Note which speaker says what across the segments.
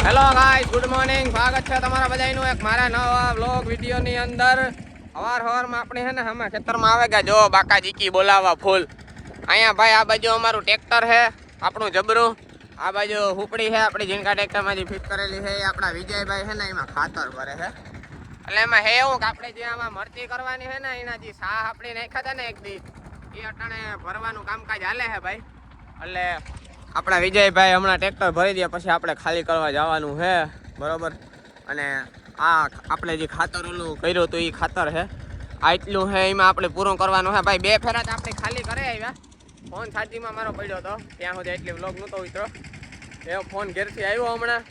Speaker 1: Hello guys, good morning. સ્વાગત છે તમારા બધાનું એક મારા નવા વ્લોગ વિડીયોની અંદર. હવારમાં આપણે હે ને હમણાં ખેતરમાં આવે ગયા. જો બાકાજીકી બોલાવવા ફૂલ. અહીંયા ભાઈ આ બાજુ અમારું ટ્રેક્ટર છે, આપણું જબરું. આ બાજુ હુપડી છે આપણી જીનકા ટ્રેક્ટરમાંથી ફિટ કરેલી છે. એ આપણા વિજયભાઈ છે ને એમાં ખાતર ભરે છે. એટલે એમાં હે એવું કે આપણે જે આમાં મરચી કરવાની છે ને એના જે સાહ આપણે નાખ્યા હતા ને એક દી, એ અટાણે ભરવાનું કામકાજ હાલે છે ભાઈ. એટલે આપણા વિજયભાઈ હમણાં ટ્રેક્ટર ભરી દે પછી આપણે ખાલી કરવા જવાનું છે, બરોબર. અને આ આપણે જે ખાતર ઓલું કર્યું હતું એ ખાતર છે. આટલું છે એમાં આપણે પૂરું કરવાનું છે ભાઈ. 2 ફેરા આપણે ખાલી કરી આવ્યા. ફોન છાતીમાં મારો પડ્યો હતો ત્યાં સુધી, એટલે વ્લોગ નહોતો ઉતરો. એ ફોન ઘેરથી આવ્યો હમણાં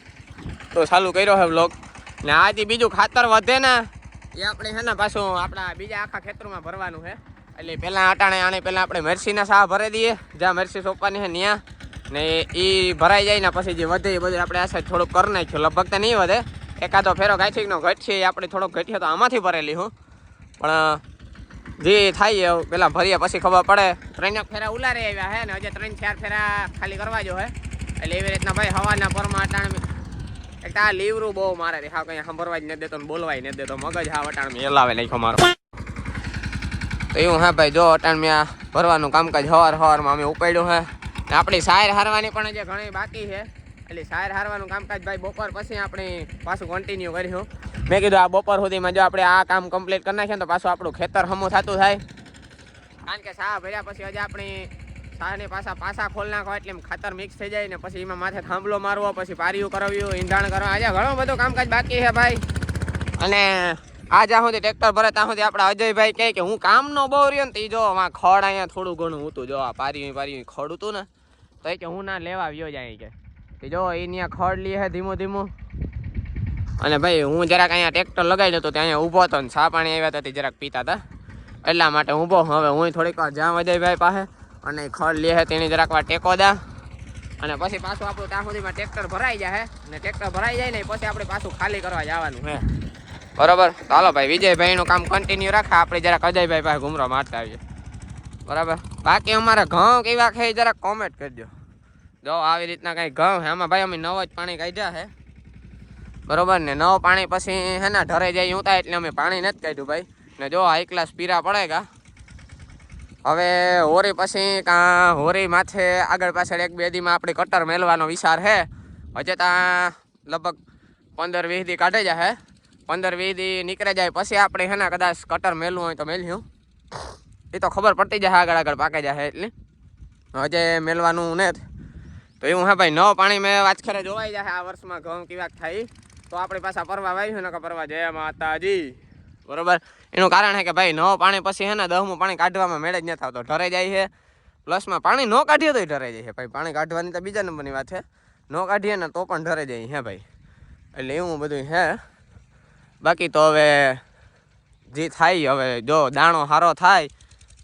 Speaker 1: તો ચાલુ કર્યો છે વ્લોગ. ને આ જે બીજું ખાતર વધે ને એ આપણે છે ને પાછું આપણા બીજા આખા ખેતરમાં ભરવાનું છે. એટલે પહેલાં આને પહેલાં આપણે મરસીના સાહ ભરી દઈએ, જ્યાં મરસી સોંપવાની છે ત્યાં. ને એ ભરાઈ જાય ને પછી જે વધે એ બધું આપણે આ સાઈડ થોડુંક કરી નાખ્યું. લગભગ તો નહીં વધે, એકાદો ફેરો ગાંઠીનો ઘટશે એ આપણે થોડોક ઘટ્યો તો આમાંથી ભરેલી હું. પણ જે થાય એવું પહેલાં ભરીએ પછી ખબર પડે. 3 ફેરા ઉલારી આવ્યા છે ને હજી 3-4 ફેરા ખાલી કરવા જો હે. એટલે એવી રીતના ભાઈ હવાના પરમાં અટાણ એક આ લીવરું બહુ મારે હા, કંઈ સાંભળવા જ નથી દેતો ને બોલવાય નથી દેતો. મગજ હા અટાણ મેં હલાવે નાખ્યો મારો. તો એવું હા ભાઈ, જો અટાણ મેં આ ભરવાનું કામકાજ હવારમાં અમે ઉપાડ્યું છે. આપણી સાયર હારવાની પણ હજી ઘણી બાકી છે. એટલે સાયર હારવાનું કામકાજ ભાઈ બપોર પછી આપણે પાછું કન્ટિન્યુ કર્યું. મેં કીધું આ બપોર સુધીમાં જો આપણે આ કામ કમ્પ્લીટ કરી નાખીએ તો પાછું આપણું ખેતર હમું થતું થાય. કારણ કે સાહ ભર્યા પછી હજી આપણી સાહની પાછા ખોલ નાખો એટલે ખાતર મિક્સ થઈ જાય ને પછી એમાં માથે થાંભલો મારવો, પછી પારિયું કરાવ્યું, ઈંધાણ કરવા, આજે ઘણું બધું કામકાજ બાકી છે ભાઈ. અને આ જ્યાં સુધી ટ્રેક્ટર ભરે ત્યાં સુધી આપણા અજયભાઈ કહે કે હું કામનો બહુ રહ્યો ને, જો આમાં ખડ અહીંયા થોડું ઘણું હતું. જો આ પારિયું ખડ હતું ને તો કે હું ના લેવા આવ્યો જાય કે જો એ ત્યાં ખડ લે છે ધીમું. અને ભાઈ હું જરાક અહીંયા ટ્રેક્ટર લગાવી લેતો ત્યાં ઊભો હતો ને ચા પાણી આવ્યા હતા તે જરાક પીતા હતા, એટલા માટે ઊભો. હવે હું થોડીક વાર જ્યાં અજયભાઈ પાસે અને ખડ લે છે તેની જરાક વાર ટેકો દા. અને પછી પાછું આપણું ત્યાં સુધીમાં ટ્રેક્ટર ભરાઈ જાય. અને ટ્રેક્ટર ભરાઈ જાય ને પછી આપણે પાછું ખાલી કરવા જવાનું છે, બરાબર. ચાલો ભાઈ, વિજયભાઈનું કામ કન્ટિન્યુ રાખે, આપણે જરાક અજયભાઈ પાસે ઘૂમરો મારતા આવીએ, બરાબર. બાકી અમારે ઘઉં કેવા ખાઈ જરાક કોમેન્ટ કરજો. જો આવી રીતના કંઈ ઘઉં છે આમાં ભાઈ અમે નવ જ પાણી કાઢ્યા છે, બરાબર. ને નવ પાણી પછી હે ને ઢરે જાય ઉતા એટલે અમે પાણી નથી કાઢ્યું ભાઈ. ને જો હાઈ ક્લાસ પીરા પડેગા. હવે હોરી પછી કાં હોરી માથે આગળ પાછળ 1-2 દીમાં આપણે કટર મેળવાનો વિચાર છે. હજે ત્યાં લગભગ 15-20 દી કાઢે જાય. 15-20 દી નીકળે જાય પછી આપણે છે ને કદાચ કટર મેળવું હોય તો મેળ્યું. એ તો ખબર પડતી જાય આગળ પાકે જાય એટલે હજે મેળવાનું નથી. તો એવું હે ભાઈ, નવ પાણી મેં વાચખરે જોવાઈ જાય આ વર્ષમાં ઘઉં કેવાક થાય તો આપણે પાછા પરવા વાવ્યું ને કે પરવા જય માતાજી, બરોબર. એનું કારણ છે કે ભાઈ નવ પાણી પછી છે ને 10મું પાણી કાઢવામાં મેળ જ નથી આવતો, ઢરે જાય છે. પ્લસમાં પાણી ન કાઢીએ તો ઢરે જાય છે ભાઈ. પાણી કાઢવાની તો બીજા નંબરની વાત છે, ન કાઢીએ ને તો પણ ઢરે જાય છે ભાઈ. એટલે એવું બધું છે. બાકી તો હવે જે થાય, હવે જો દાણો સારો થાય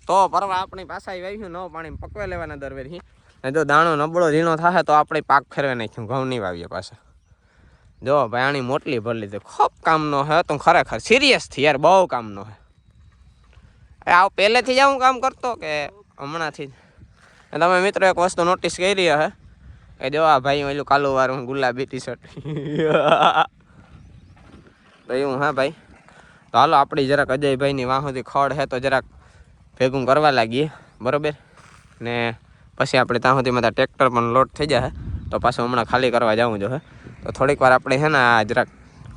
Speaker 1: તો પરવા આપણી પાછા વાવ્યું નવ પાણી પકવે લેવાના દરવેથી. ને જો દાણો નબળો ઝીણો થાય તો આપણે પાક ફેરવે નાખ્યું, ઘઉં નહીં વાવીએ પાછા. જો ભાઈ આની મોટલી ભરી લીધી, ખૂબ કામનો હે. તો ખરેખર સિરિયસથી યાર બહુ કામનો હે. આવ પહેલેથી જ હું કામ કરતો કે હમણાંથી જ? તમે મિત્રો એક વસ્તુ નોટિસ કરી હે કે જો આ ભાઈ ઓલું કાલું વાળું ગુલાબી ટી-શર્ટ તો એવું હા ભાઈ. તો હાલો આપણી જરાક અજયભાઈની વાહ સુધી ખડ હે તો જરાક ભેગું કરવા લાગીએ, બરાબર. ને પછી આપણે ત્યાં સુધીમાં ટ્રેક્ટર પણ લોડ થઈ જાય તો પાછું હમણાં ખાલી કરવા જવું જો હે. તો થોડીક વાર આપણે છે ને આ જરાક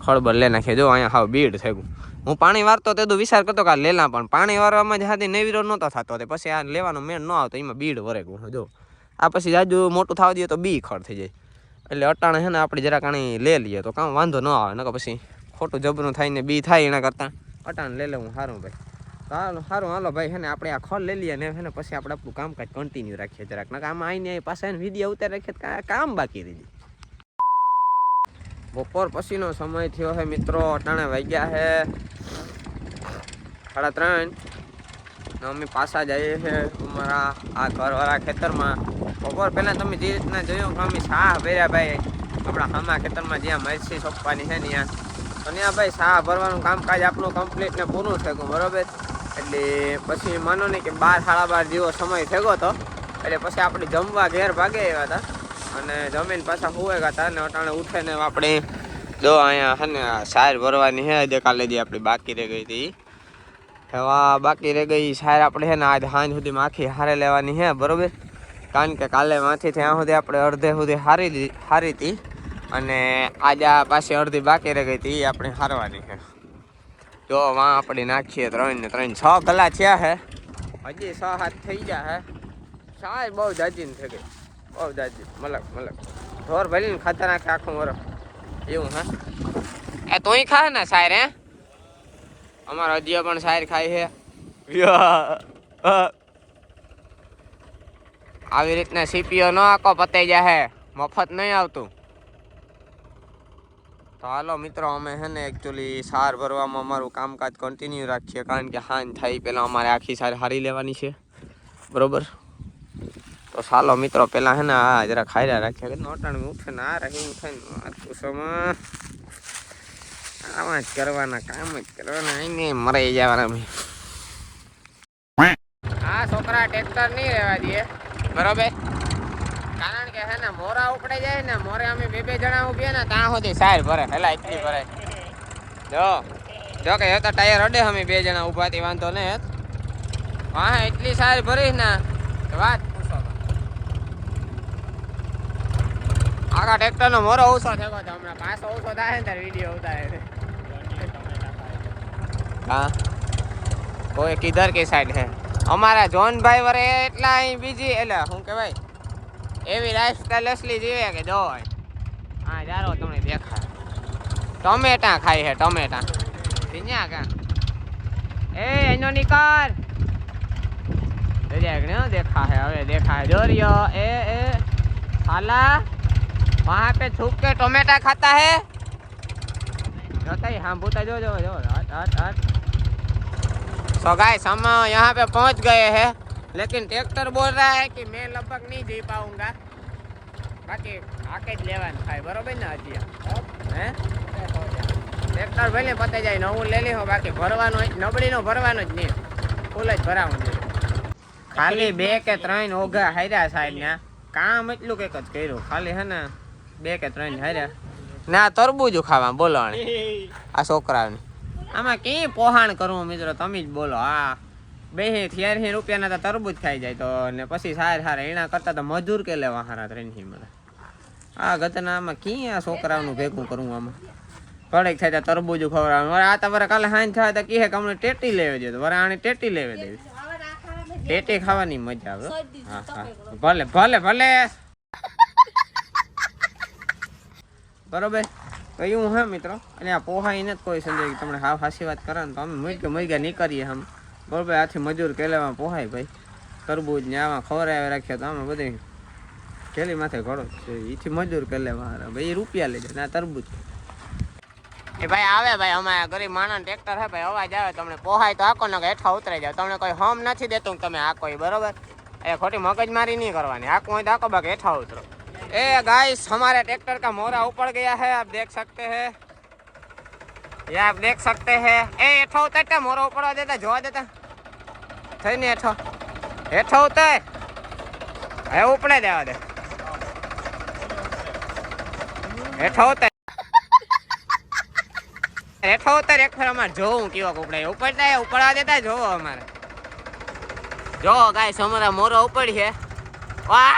Speaker 1: ખળબળ લે નાખીએ. જો અહીંયા હાવ બીડ થઈ ગયું. હું પાણી વારતો તે વિચાર કરતો કે લેલા, પણ પાણી વારવામાં જ હાથી નેવીરો નહોતો થતો, પછી આ લેવાનો મેળ ન આવતો, એમાં બીડ વરે ગયું. જો આ પછી જાજુ મોટું થવા દઈએ તો બી ખડ થઈ જાય. એટલે અટાણે છે ને આપણે જરાક આણી લે લઈએ તો કામ વાંધો ન આવે, નકર પછી ખોટું જબરું થાય ને બી થાય એના કરતાં અટાણે લે લેવું સારું ભાઈ. તો સારું હાલો ભાઈ છે ને આપણે આ ખડ લઈ લઈએ ને છે ને પછી આપણે આપણું કામકાજ કન્ટિન્યુ રાખીએ જરાક. નકર આમાં આવીને પાછા વિડીયો ઉતારી રાખીએ કામ બાકી રહી જાય. બપોર પછીનો સમય થયો છે મિત્રો. અટાણે વાગ્યા છે 3:30. અમે પાછા જઈએ છીએ અમારા આ ઘરવાળા ખેતરમાં. બપોર પહેલાં તમે જે રીતના જોયું કે અમે સાહ ભર્યા ભાઈ આપણા હામા ખેતરમાં જ્યાં મરચી સોંપવાની છે ત્યાં. તો ત્યાં ભાઈ સાહ ભરવાનું કામકાજ આપણું કમ્પ્લીટ ને પૂરું થઈ ગયું, બરાબર. એટલે પછી માનો નહીં કે 12-12:30 જેવો સમય થયો હતો. એટલે પછી આપણે જમવા ઘેર ભાગે આવ્યા હતા. અને જમીન પાછા હુવેગા હતા ને અટાણે ઉઠે ને આપણે જો અહીંયા હે ને સાર ભરવાની હે જે કાલે જે આપણી બાકી રહી ગઈ હતી એવા બાકી રહી ગઈ સાર આપણે છે ને આજ સાંજ સુધીમાં આખી હારે લેવાની છે બરોબર કારણ કે કાલે માંથી ત્યાં સુધી આપણે અડધે સુધી હારી હતી અને આજે આ પાછી અડધી બાકી રહી ગઈ હતી એ આપણે હારવાની છે જો વાં આપણે નાખીએ 3 ને 3 6 કલા થયા છે હજી 6-7 થઈ ગયા છે સાર બહુ જાજીને થઈ ગઈ બહુ જાજી મલક ઢોર ભરીને ખાતા નાખે આખું વરસ એવું હે એ તોય ખા ને સાર હે અમારા હજી પણ સાર ખાય છે આવી રીતના સીપીઓ ન આખો પતાઈ જાય મફત નહીં આવતું તો હાલો મિત્રો અમે છે ને એકચ્યુઅલી સાર ભરવામાં અમારું કામકાજ કન્ટિન્યુ રાખીએ કારણ કે હાંજ થાય પહેલાં અમારે આખી સાર હારી લેવાની છે બરોબર તો ચાલો મિત્રો પહેલાં છે ને આ જરા ખાયરા રાખીએ નોટાણ ઉઠે ને આ રહી ઉઠે ને પૂછોમાં આમાં જ કરવાના કામ જ કરવાના એને મરાઈ જવાના આ છોકરા ટ્રેક્ટર નહીં રહેવા દે બરોબર કારણ કે હે ને મોરા ઉપડે જાય ને મોરે અમે બે જણા ઉભીએ ને ત્યાં સુધી સાર ભરે હેલા એટલી ભરે જો કે તો ટાયર અડે અમે 2 જણા ઉભા થી વાંધો ને હા એટલી સાર ભરીશ ને વાત પૂછો આખા ટ્રેક્ટર નો મોરો ઓછો થયો છે હમણાં પાછો ઓછો થાય ને ત્યારે વિડીયો ઉતારે हाँ कोई किधर की साइड है हमारा जॉन भाई वरे એટલા અહીં બીજી એટલે શું કહેવાય એવી લાઈફસ્ટાઈલ અસલી જીવે કે જો હા જારો તમને દેખાય ટમેટા ખાય છે ટમેટા દિન્યા કા એ એનો નિકાર દરિયા देखा है હવે देखा है जोरियो ए साला वहां पे छुप के टमेटा खाता है हाँ भूता जो हट सो गाइस हम यहाँ पे पहुँच गए हैं लेकिन ट्रैक्टर बोल रहा है कि मैं लगभग नहीं जी पाऊंगा बाकी आके ज लेवान खाए बरोबर ने हजी हैं ट्रैक्टर भले पते जाए नवू ले ली हो बाकी भरवानो नबड़ी नो भरवानो ज नहीं फूल ज भरावू खाली 2 કે 3 ओघा हार्या साहेब ने काम एटलू कंईक ज कर्युं खाली है ने 2 કે 3 हार्या ना तरबूज खावा बोलो आ छोकरा आमा कई पोहाण करूँ मित्रों तमे ज बोलो आ 80 રૂપિયા ના तरबूज खाई जाए तो ने पछी सार हारे एना करता तो मजूर के लेवा हारा ट्रेनही मने आ गतना आमा की आ छोकराओनुं भेगुं करूँ आमा कड़ेक थाय तो तरबूज खवरावुं आ तमरे काले हांज थाय तो कहे के अमने टेटी लेवे दे तो वरे आने टेटी लेवे देवी टेटी खावानी मजा आवे हां हां भले भले भले बरोबर कयूँ है मित्रों अने आ पोहाई ने कोई संजय तमने हाव हासी बात करे तो हम मुइगा नहीं करिए हम बरोबर आथी मजूर केलेवा पोहाय भाई तरबूज ने आवा खवरावे राख्या तो आमे बधे केली माथे घड़ो इथी मजूर केलेवा भाई રૂપિયા લેજે ના तरबूज ए भाई आवे भाई हमारा गरीब माणस ट्रेक्टर है भाई अवाज आवे तमने पोहाय तो आको न हेठा उतरी जाओ तमने कोई हम નથી देतुं तमे आको बरोबर ए खोटी मगजमारी नहीं करवानी आको હોય તો આકો બાકી हेठा उतरो ए गाइस हमारे ट्रैक्टर का मोरा ऊपर गया है आप देख सकते हैं ये आप देख सकते हैं ए हेठा उतरता मोरा ऊपर देता जोवा देता થઈ ને हेठा हेठा उतर हे उपड़े देवा दे हेठा उतर हेठा उतर एक फेर अमार जोऊं केवा उपड़े उपड़ता है उपड़ा देता जो हमारे जो गाइस हमारा मोरा उपड़ी है वाह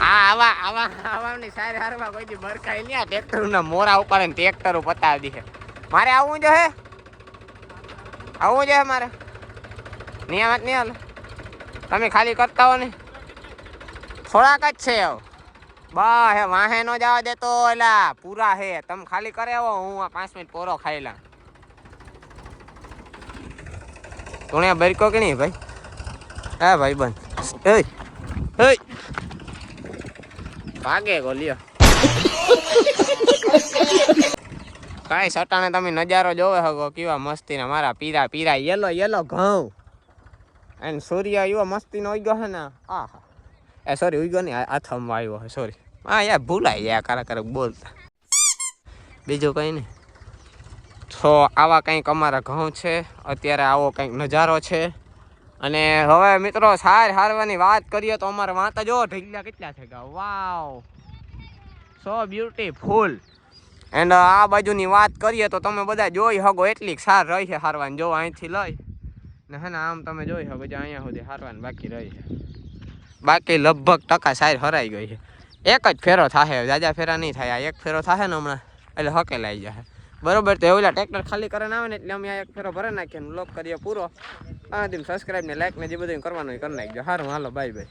Speaker 1: आवा आवा आवा ની સાર હારવા કોઈ દી બરકાઈ ની આ ટ્રેક્ટર ના મોરા ઉપર ને ટ્રેક્ટર પતાવી દી છે મારે આવું જો હે મારે નિયમત નહીં હાલે તમે ખાલી કરતા હો ને થોડાક જ છે બા હે વાહે નો જવા દેતો એલા પૂરા હે તમે ખાલી કરે આવો હું આ 5 મિનિટ પોરો ખાઈ લા તુણે બરકો કે નહીં ભાઈ હા ભાઈ બંધ એ એ ભાગે ગોલિયો કાઈ સટાને તમે નજારો જોવે હગો કેવા મસ્તીના મારા પીરા પીરા યેલો યેલો ઘઉં અને સૂર્ય એવો મસ્તીનો ઉગ્યો હે ને આહા એ સોરી ઉગ્યો નહીં આથમમાં આવ્યો હે સોરી હા યાર ભૂલાઈ ગયા કારક બોલતા બીજું કંઈ નહીં તો આવા કંઈક અમારા ઘઉં છે અત્યારે આવો કંઈક નજારો છે અને હવે મિત્રો સાર હારવાની વાત કરીએ તો અમારે વાંતા જો ઢગલા કેટલા થઈ ગયા. વાવ, સો બ્યુટીફુલ. એન્ડ આ બાજુની વાત કરીએ તો તમે બધા જોઈ શકો એટલી સાર રહી છે હારવાની. જો અહીંથી લઈ ને હે ને આમ તમે જોઈ શકો જો અહીંયા સુધી હારવાની બાકી રહી છે. બાકી લગભગ ટકા સાર હરાઈ ગઈ છે. એક જ ફેરો થાય, જાજા ફેરા નહીં થાય. આ એક ફેરો થાય ને હમણાં એટલે હકેલાઈ જાય બરોબર. તો ઓલા ટ્રેક્ટર ખાલી કરીને આવે ને એટલે અમે આ એક ફેરો ભરી નાખીએ, બ્લોક કરીએ પૂરો. આ સબસ્ક્રાઈબ ને લાઈક ને જે બધું કરવાનું કરી નાખજો. સારું, હાલો, બાય બાય.